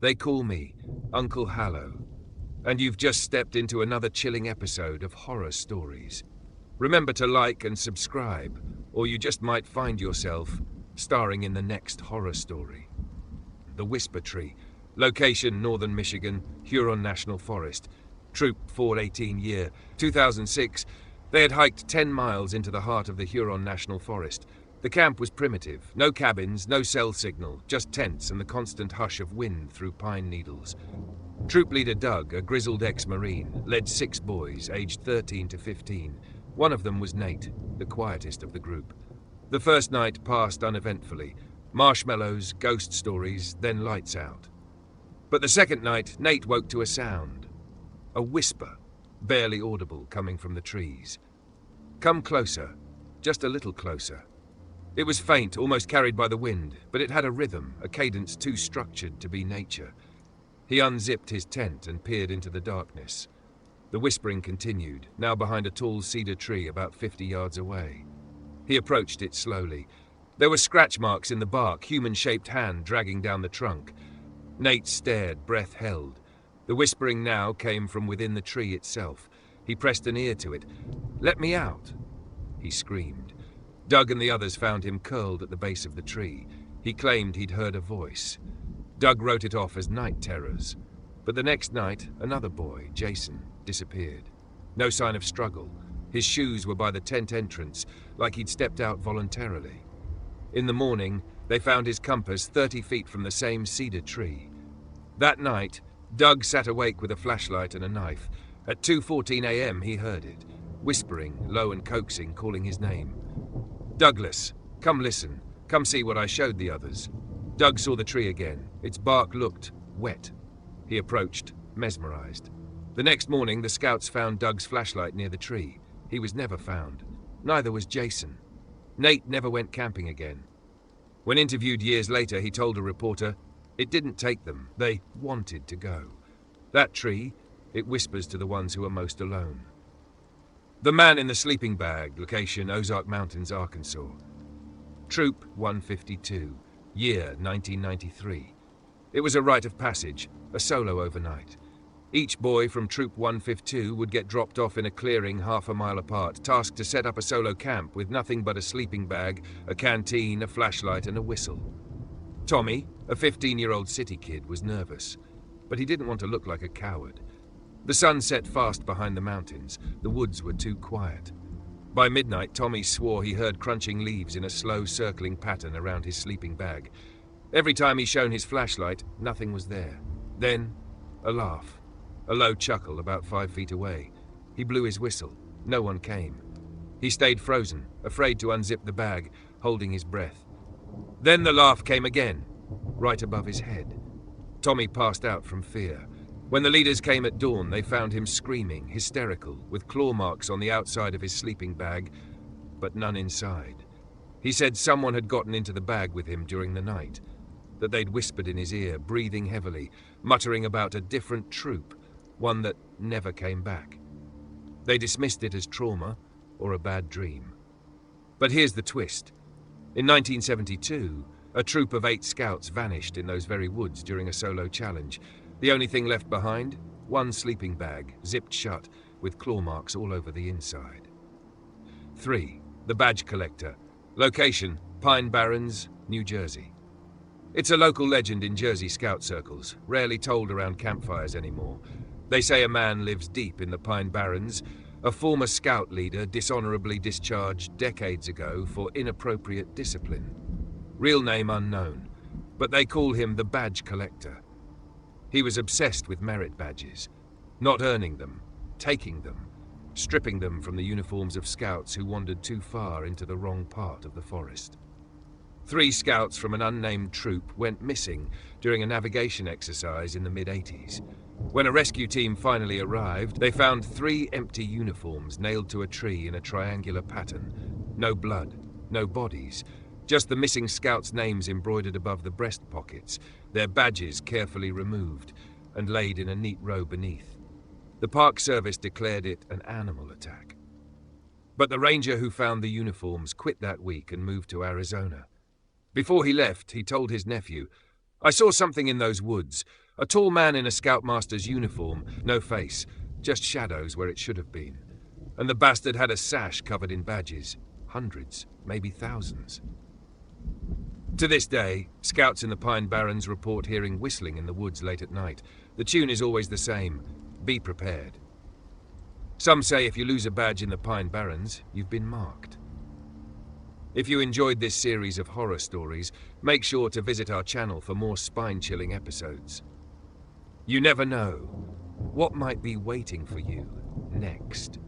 They call me Uncle Hallow, and you've just stepped into another chilling episode of Horror Stories. Remember to like and subscribe, or you just might find yourself starring in the next horror story. The Whisper Tree, location Northern Michigan, Huron National Forest. Troop 418 year, 2006. They had hiked 10 miles into the heart of the Huron National Forest. The camp was primitive, no cabins, no cell signal, just tents and the constant hush of wind through pine needles. Troop leader Doug, a grizzled ex-Marine, led 6 boys, aged 13 to 15. One of them was Nate, the quietest of the group. The first night passed uneventfully. Marshmallows, ghost stories, then lights out. But the second night, Nate woke to a sound. A whisper, barely audible, coming from the trees. Come closer, just a little closer. It was faint, almost carried by the wind, but it had a rhythm, a cadence too structured to be nature. He unzipped his tent and peered into the darkness. The whispering continued, now behind a tall cedar tree about 50 yards away. He approached it slowly. There were scratch marks in the bark, human-shaped hand dragging down the trunk. Nate stared, breath held. The whispering now came from within the tree itself. He pressed an ear to it. "Let me out!" he screamed. Doug and the others found him curled at the base of the tree. He claimed he'd heard a voice. Doug wrote it off as night terrors. But the next night, another boy, Jason, disappeared. No sign of struggle. His shoes were by the tent entrance, like he'd stepped out voluntarily. In the morning, they found his compass 30 feet from the same cedar tree. That night, Doug sat awake with a flashlight and a knife. At 2:14 a.m. he heard it, whispering, low and coaxing, calling his name. "Douglas, come listen. Come see what I showed the others." Doug saw the tree again. Its bark looked wet. He approached, mesmerized. The next morning, the scouts found Doug's flashlight near the tree. He was never found. Neither was Jason. Nate never went camping again. When interviewed years later, he told a reporter, it didn't take them. They wanted to go. That tree, it whispers to the ones who are most alone. The Man in the Sleeping Bag, location Ozark Mountains, Arkansas. Troop 152, year 1993. It was a rite of passage, a solo overnight. Each boy from Troop 152 would get dropped off in a clearing half a mile apart, tasked to set up a solo camp with nothing but a sleeping bag, a canteen, a flashlight, and a whistle. Tommy, a 15-year-old city kid, was nervous, but he didn't want to look like a coward. The sun set fast behind the mountains. The woods were too quiet. By midnight, Tommy swore he heard crunching leaves in a slow circling pattern around his sleeping bag. Every time he shone his flashlight, nothing was there. Then, a laugh. A low chuckle about 5 feet away. He blew his whistle. No one came. He stayed frozen, afraid to unzip the bag, holding his breath. Then the laugh came again, right above his head. Tommy passed out from fear. When the leaders came at dawn, they found him screaming, hysterical, with claw marks on the outside of his sleeping bag, but none inside. He said someone had gotten into the bag with him during the night, that they'd whispered in his ear, breathing heavily, muttering about a different troop, one that never came back. They dismissed it as trauma or a bad dream. But here's the twist. In 1972, a troop of 8 scouts vanished in those very woods during a solo challenge. The only thing left behind? One sleeping bag, zipped shut, with claw marks all over the inside. 3. The Badge Collector. Location, Pine Barrens, New Jersey. It's a local legend in Jersey Scout circles, rarely told around campfires anymore. They say a man lives deep in the Pine Barrens, a former scout leader dishonorably discharged decades ago for inappropriate discipline. Real name unknown, but they call him the Badge Collector. He was obsessed with merit badges, not earning them, taking them, stripping them from the uniforms of scouts who wandered too far into the wrong part of the forest. 3 scouts from an unnamed troop went missing during a navigation exercise in the mid-80s. When a rescue team finally arrived, they found 3 empty uniforms nailed to a tree in a triangular pattern. No blood, no bodies, just the missing scouts' names embroidered above the breast pockets, their badges carefully removed and laid in a neat row beneath. The Park Service declared it an animal attack. But the ranger who found the uniforms quit that week and moved to Arizona. Before he left, he told his nephew, "I saw something in those woods. A tall man in a scoutmaster's uniform, no face, just shadows where it should have been. And the bastard had a sash covered in badges. Hundreds, maybe thousands. To this day, scouts in the Pine Barrens report hearing whistling in the woods late at night. The tune is always the same: be prepared. Some say if you lose a badge in the Pine Barrens, you've been marked. If you enjoyed this series of horror stories, make sure to visit our channel for more spine-chilling episodes. You never know what might be waiting for you next.